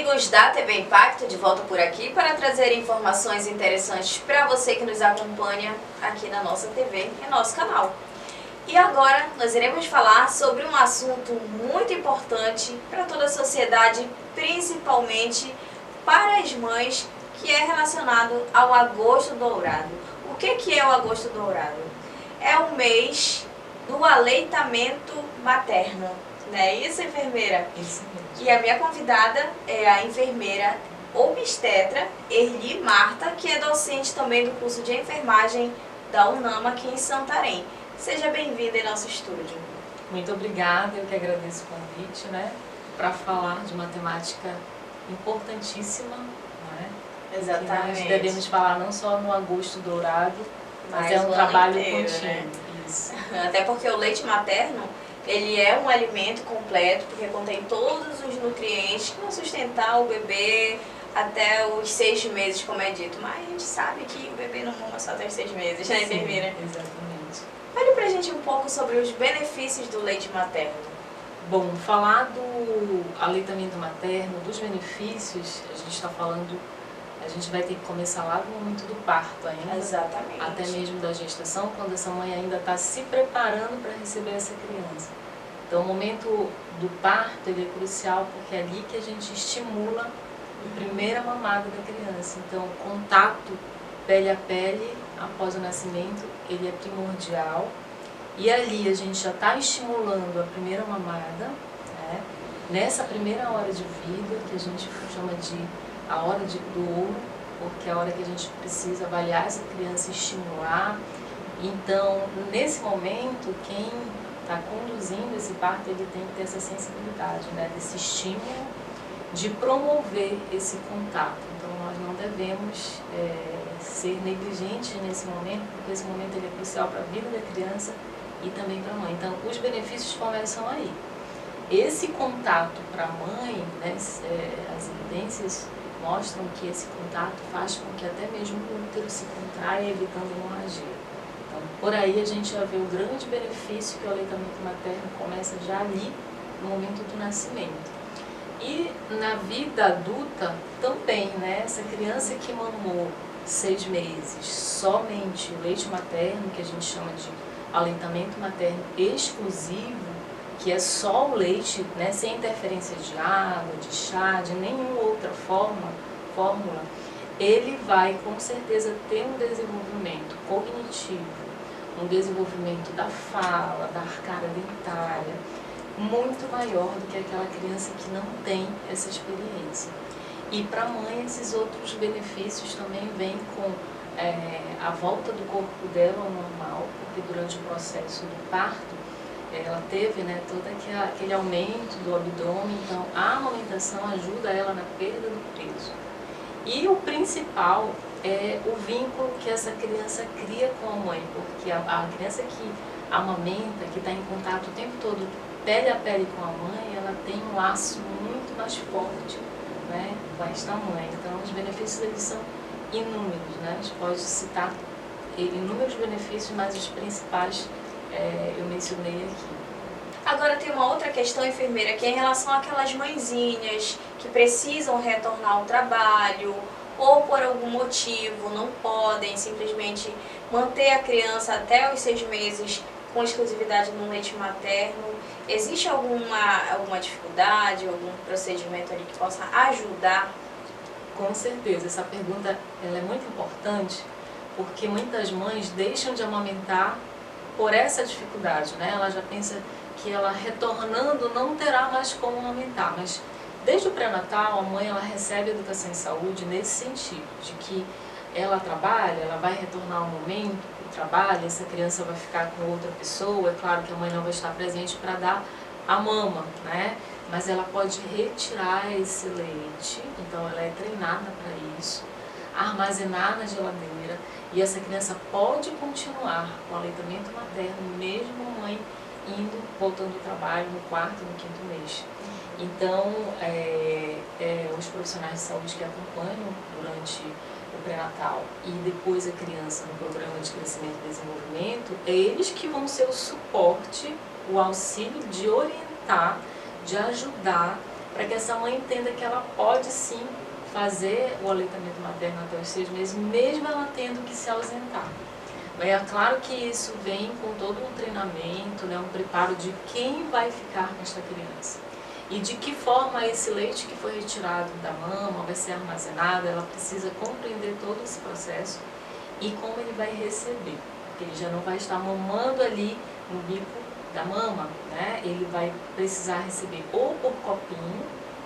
amigos da TV Impacto, de volta por aqui para trazer informações interessantes para você que nos acompanha aqui na nossa TV e nosso canal. E agora nós iremos falar sobre um assunto muito importante para toda a sociedade, principalmente para as mães, que é relacionado ao Agosto Dourado. O que é o Agosto Dourado? É o mês do aleitamento materno, não é isso, enfermeira? Isso mesmo. E a minha convidada é a enfermeira obstetra Erli Marta, que é docente também do curso de enfermagem da UNAMA aqui em Santarém. Seja bem-vinda em nosso estúdio. Muito obrigada, eu que agradeço o convite, para falar de uma temática importantíssima, Exatamente. Que nós devemos falar não só no Agosto Dourado, mas é um o trabalho ano inteiro, contínuo. Isso. Até porque o leite materno, ele é um alimento completo, porque contém todos os nutrientes que vão sustentar o bebê até os 6 meses, como é dito. Mas a gente sabe que o bebê não mama só até os 6 meses, né, enfermeira? Exatamente. Fale pra gente um pouco sobre os benefícios do leite materno. Bom, falar do aleitamento materno, dos benefícios, a gente vai ter que começar lá no momento do parto ainda. Exatamente. Até mesmo da gestação, quando essa mãe ainda está se preparando para receber essa criança. Então, o momento do parto ele é crucial, porque é ali que a gente estimula a primeira mamada da criança. Então, o contato pele a pele após o nascimento, ele é primordial. E ali a gente já está estimulando a primeira mamada, nessa primeira hora de vida, que a gente chama de a hora do ouro, porque é a hora que a gente precisa avaliar essa criança e estimular. Então, nesse momento, quem está conduzindo esse parto, ele tem que ter essa sensibilidade, desse estímulo, de promover esse contato. Então, nós não devemos ser negligentes nesse momento, porque esse momento ele é crucial para a vida da criança e também para a mãe. Então, os benefícios começam aí. Esse contato para a mãe, as evidências mostram que esse contato faz com que até mesmo o útero se contraia, evitando hemorragia. Então, por aí a gente já vê o grande benefício que o aleitamento materno começa já ali, no momento do nascimento. E na vida adulta também, essa criança que mamou 6 meses somente o leite materno, que a gente chama de aleitamento materno exclusivo, que é só o leite, sem interferência de água, de chá, de nenhuma outra fórmula, ele vai com certeza ter um desenvolvimento cognitivo, um desenvolvimento da fala, da arcada dentária, muito maior do que aquela criança que não tem essa experiência. E para a mãe, esses outros benefícios também vêm com a volta do corpo dela ao normal, porque durante o processo do parto, ela teve todo aquele aumento do abdômen, então a amamentação ajuda ela na perda do peso. E o principal é o vínculo que essa criança cria com a mãe, porque a criança que amamenta, que está em contato o tempo todo, pele a pele com a mãe, ela tem um laço muito mais forte com esta mãe. Então os benefícios eles são inúmeros, a gente pode citar inúmeros benefícios, mas os principais eu mencionei aqui. Agora tem uma outra questão, enfermeira, que é em relação àquelas mãezinhas que precisam retornar ao trabalho ou por algum motivo não podem simplesmente manter a criança até os 6 meses com exclusividade no leite materno. Existe alguma dificuldade, algum procedimento ali que possa ajudar? Com certeza, essa pergunta ela é muito importante, porque muitas mães deixam de amamentar por essa dificuldade, Ela já pensa que ela retornando não terá mais como amamentar, mas desde o pré-natal a mãe ela recebe educação em saúde nesse sentido, de que ela trabalha, ela vai retornar ao momento do trabalho, essa criança vai ficar com outra pessoa, é claro que a mãe não vai estar presente para dar a mama, mas ela pode retirar esse leite, então ela é treinada para isso, armazenar na geladeira, e essa criança pode continuar com o aleitamento materno, mesmo a mãe voltando do trabalho no 4º, no 5º mês. Então, os profissionais de saúde que acompanham durante o pré-natal e depois a criança no programa de crescimento e desenvolvimento, é eles que vão ser o suporte, o auxílio de orientar, de ajudar para que essa mãe entenda que ela pode sim fazer o aleitamento materno até os 6 meses, mesmo ela tendo que se ausentar. Mas é claro que isso vem com todo um treinamento, né, um preparo de quem vai ficar com esta criança. E de que forma esse leite que foi retirado da mama vai ser armazenado, ela precisa compreender todo esse processo e como ele vai receber. Porque ele já não vai estar mamando ali no bico da mama, né? Ele vai precisar receber ou por copinho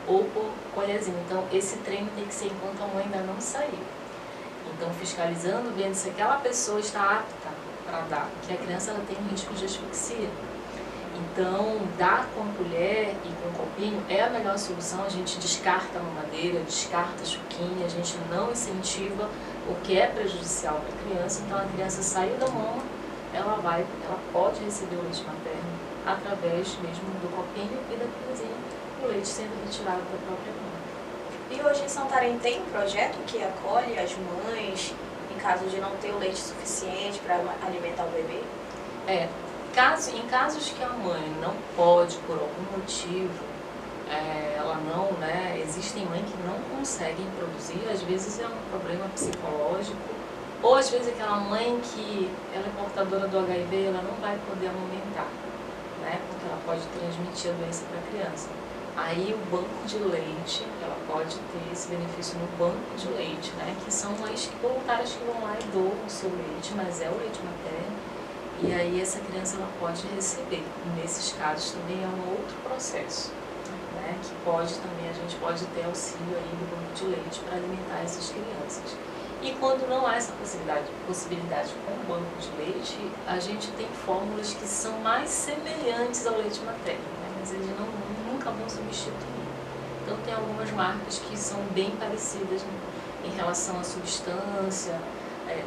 ou por colherzinha. Então esse treino tem que ser enquanto a mãe ainda não saiu. Então fiscalizando, vendo se aquela pessoa está apta para dar, que a criança ela tem um risco de asfixia. Então, dar com colher e com copinho é a melhor solução. A gente descarta a mamadeira, descarta a chuquinha, a gente não incentiva o que é prejudicial para a criança. Então, a criança saiu da mama, ela pode receber o leite materno através mesmo do copinho e da colherzinha, o leite sendo retirado da própria mama. E hoje em Santarém tem um projeto que acolhe as mães em caso de não ter o leite suficiente para alimentar o bebê? Em casos que a mãe não pode, por algum motivo, ela não, né, existem mães que não conseguem produzir, às vezes é um problema psicológico, ou às vezes aquela mãe que ela é portadora do HIV, ela não vai poder amamentar, né, porque ela pode transmitir a doença para a criança. Aí o banco de leite, ela pode ter esse benefício no banco de leite, né, que são mães voluntárias que vão lá e doam o seu leite, mas é o leite materno. E aí essa criança ela pode receber. Nesses casos também é um outro processo, né, que a gente pode ter auxílio aí do banco de leite para alimentar essas crianças. E quando não há essa possibilidade com o banco de leite, a gente tem fórmulas que são mais semelhantes ao leite materno, né, mas eles nunca vão substituir. Então tem algumas marcas que são bem parecidas, né, em relação à substância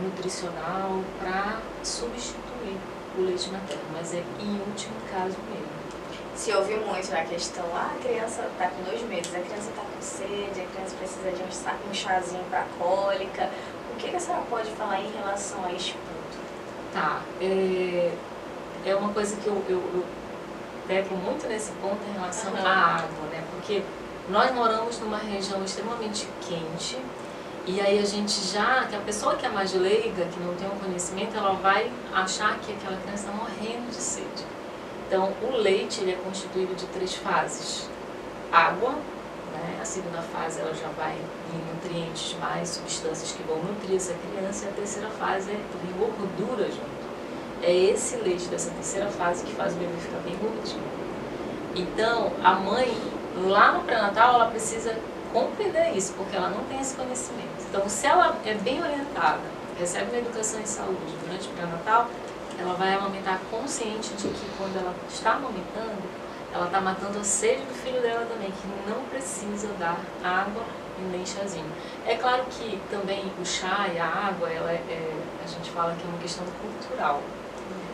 nutricional para substituir o leite materno, mas é em último caso mesmo. Se ouve muito na questão, a criança está com 2 meses, a criança está com sede, a criança precisa de um chazinho para cólica. O que a senhora pode falar em relação a este ponto? Tá, é uma coisa que eu pego muito nesse ponto em relação à água, né? Porque nós moramos numa região extremamente quente. E aí que a pessoa que é mais leiga, que não tem um conhecimento, ela vai achar que aquela criança está morrendo de sede. Então, o leite ele é constituído de 3 fases. Água, né? A segunda fase ela já vai em nutrientes mais, substâncias que vão nutrir essa criança. E a terceira fase vem gordura junto. É esse leite dessa terceira fase que faz o bebê ficar bem gordinho. Então, a mãe, lá no pré-natal, ela precisa compreender isso, porque ela não tem esse conhecimento. Então, se ela é bem orientada, recebe uma educação em saúde durante o pré-natal, ela vai amamentar consciente de que quando ela está amamentando, ela está matando a sede do filho dela também, que não precisa dar água e nem chazinho. É claro que também o chá e a água, a gente fala que é uma questão cultural.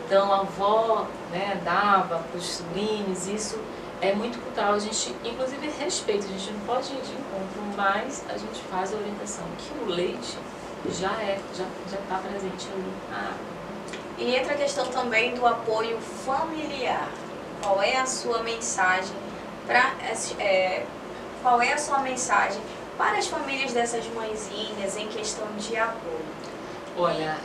Então, a avó, né, dava para os sobrinhos, isso é muito cultural, a gente inclusive respeita, a gente não pode ir de encontro, mas a gente faz a orientação que o leite já está presente ali na água. E entra a questão também do apoio familiar. Qual é a sua mensagem para as famílias dessas mãezinhas em questão de apoio? Olha,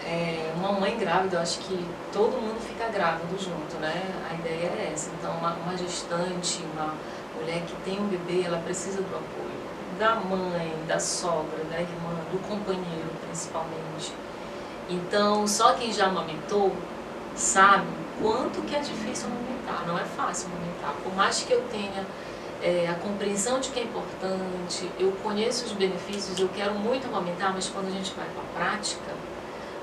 uma mãe grávida, eu acho que todo mundo fica grávido junto, né? A ideia é essa. Então, uma gestante, uma mulher que tem um bebê, ela precisa do apoio da mãe, da sogra, da irmã, do companheiro, principalmente. Então, só quem já amamentou sabe quanto que é difícil amamentar. Não é fácil amamentar. Por mais que eu tenha a compreensão de que é importante, eu conheço os benefícios, eu quero muito amamentar, mas quando a gente vai para a prática,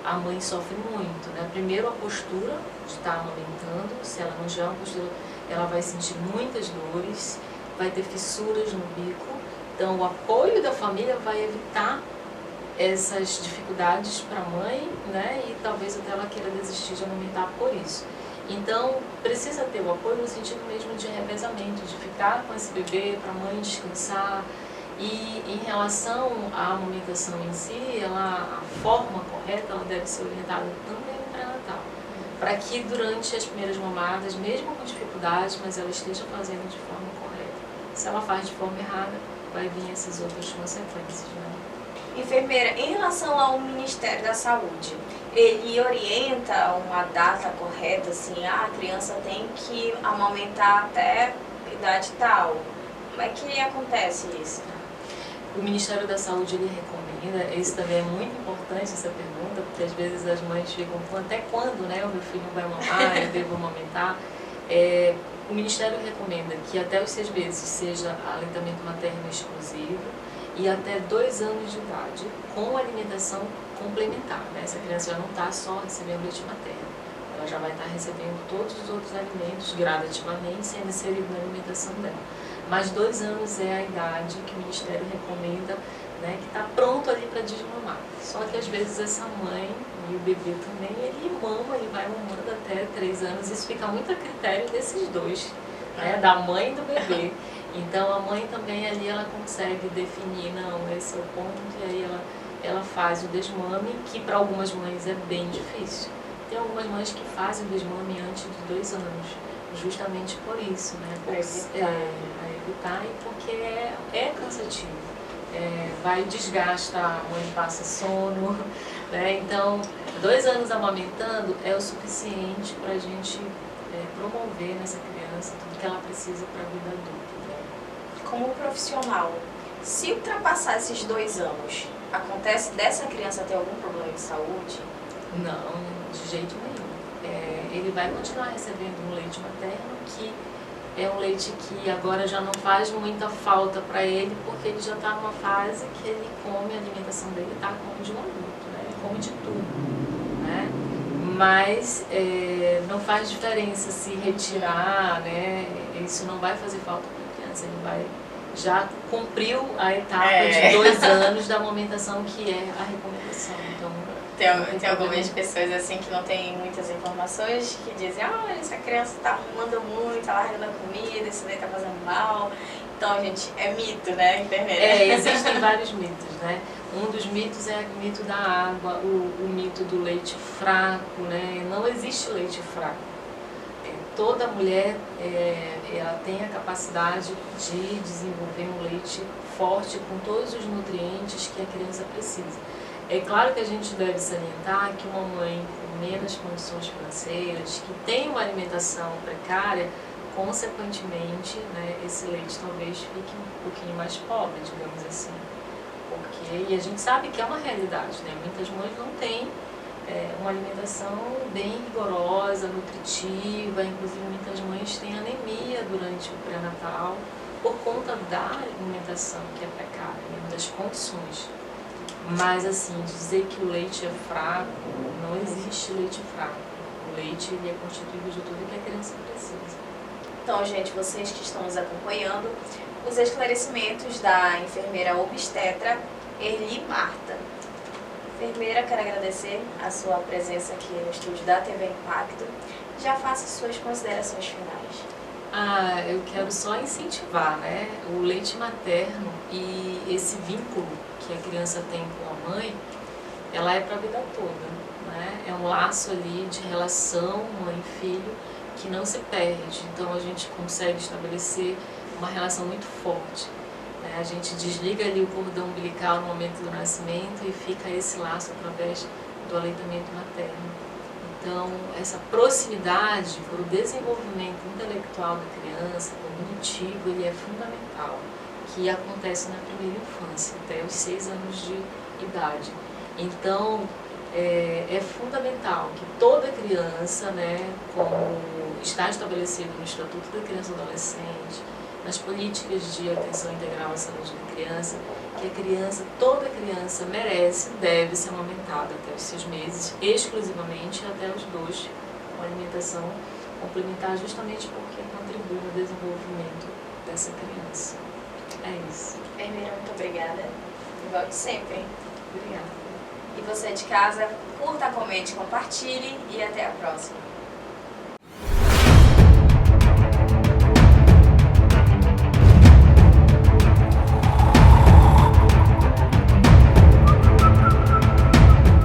a mãe sofre muito, né? Primeiro a postura de estar amamentando, se ela não já é uma postura, ela vai sentir muitas dores, vai ter fissuras no bico. Então o apoio da família vai evitar essas dificuldades para a mãe, né? E talvez até ela queira desistir de amamentar por isso. Então precisa ter o apoio no sentido mesmo de revezamento, de ficar com esse bebê para a mãe descansar. E em relação à amamentação em si, a forma correta ela deve ser orientada também no pré-natal, para que durante as primeiras mamadas, mesmo com dificuldades, mas ela esteja fazendo de forma correta. Se ela faz de forma errada, vai vir essas outras consequências, né? Enfermeira, em relação ao Ministério da Saúde, ele orienta uma data correta, assim, a criança tem que amamentar até idade tal. Como é que acontece isso? O Ministério da Saúde, ele recomenda, isso também é muito importante, essa pergunta, porque às vezes as mães ficam, até quando, né, o meu filho vai mamar, eu devo amamentar? O Ministério recomenda que até os 6 meses seja aleitamento materno exclusivo e até 2 anos de idade com alimentação complementar, né? Essa criança já não está só recebendo leite materno, ela já vai estar recebendo todos os outros alimentos gradativamente sendo inserido na alimentação dela. Mas 2 anos é a idade que o Ministério recomenda, né, que está pronto ali para desmamar. Só que às vezes essa mãe e o bebê também, ele mama, ele vai mamando até 3 anos, isso fica muito a critério desses dois, né, da mãe e do bebê. Então a mãe também ali ela consegue definir, não, esse é o ponto, e aí ela faz o desmame, que para algumas mães é bem difícil. Tem algumas mães que fazem o desmame antes de 2 anos, justamente por isso, né? Para evitar e porque é cansativo. Vai desgastar, a mãe passa sono, né? Então 2 anos amamentando é o suficiente para a gente promover nessa criança tudo que ela precisa para a vida adulta. Né? Como profissional, se ultrapassar esses 2 anos, acontece dessa criança ter algum problema de saúde? Não, de jeito nenhum. Ele vai continuar recebendo um leite materno, que é um leite que agora já não faz muita falta para ele, porque ele já está numa fase que ele come, a alimentação dele está como de um adulto, né? Ele come de tudo, né? Mas não faz diferença se retirar, né? Isso não vai fazer falta para a criança, ele já cumpriu a etapa de 2 anos da amamentação, que é a recomendação. Então, tem algumas pessoas assim que não têm muitas informações, que dizem, olha, essa criança tá mamando muito, tá largando a comida, isso daí tá fazendo mal. Então, gente, é mito, né, enfermeira? Existem vários mitos, né? Um dos mitos é o mito da água, o mito do leite fraco, né? Não existe leite fraco. Toda mulher ela tem a capacidade de desenvolver um leite forte com todos os nutrientes que a criança precisa. É claro que a gente deve salientar que uma mãe com menos condições financeiras, que tem uma alimentação precária, consequentemente, né, esse leite talvez fique um pouquinho mais pobre, digamos assim. E a gente sabe que é uma realidade, né? Muitas mães não têm uma alimentação bem rigorosa, nutritiva, inclusive muitas mães têm anemia durante o pré-natal por conta da alimentação que é precária, né, das condições. Mas assim, dizer que o leite é fraco, não existe leite fraco. O leite ele é constituído de tudo que a criança precisa. Então, gente, vocês que estão nos acompanhando, os esclarecimentos da enfermeira obstetra Erli Marta. Enfermeira, quero agradecer a sua presença aqui no estúdio da TV Impacto. Já faça suas considerações finais. Eu quero só incentivar, né, o leite materno e esse vínculo que a criança tem com a mãe, ela é para a vida toda, né? É um laço ali de relação mãe e filho que não se perde. Então a gente consegue estabelecer uma relação muito forte. A gente desliga ali o cordão umbilical no momento do nascimento e fica esse laço através do aleitamento materno. Então, essa proximidade para o desenvolvimento intelectual da criança, cognitivo, ele é fundamental, que acontece na primeira infância, até os 6 anos de idade. Então, é fundamental que toda criança, né, como está estabelecido no Estatuto da Criança e Adolescente, nas políticas de atenção integral à saúde da criança, que a criança, toda criança merece, deve ser amamentada até os 6 meses, exclusivamente até os 2, com alimentação complementar, justamente porque contribui no desenvolvimento dessa criança. É isso. Enfermeira, muito obrigada. E volte sempre. Obrigada. E você de casa, curta, comente, compartilhe e até a próxima.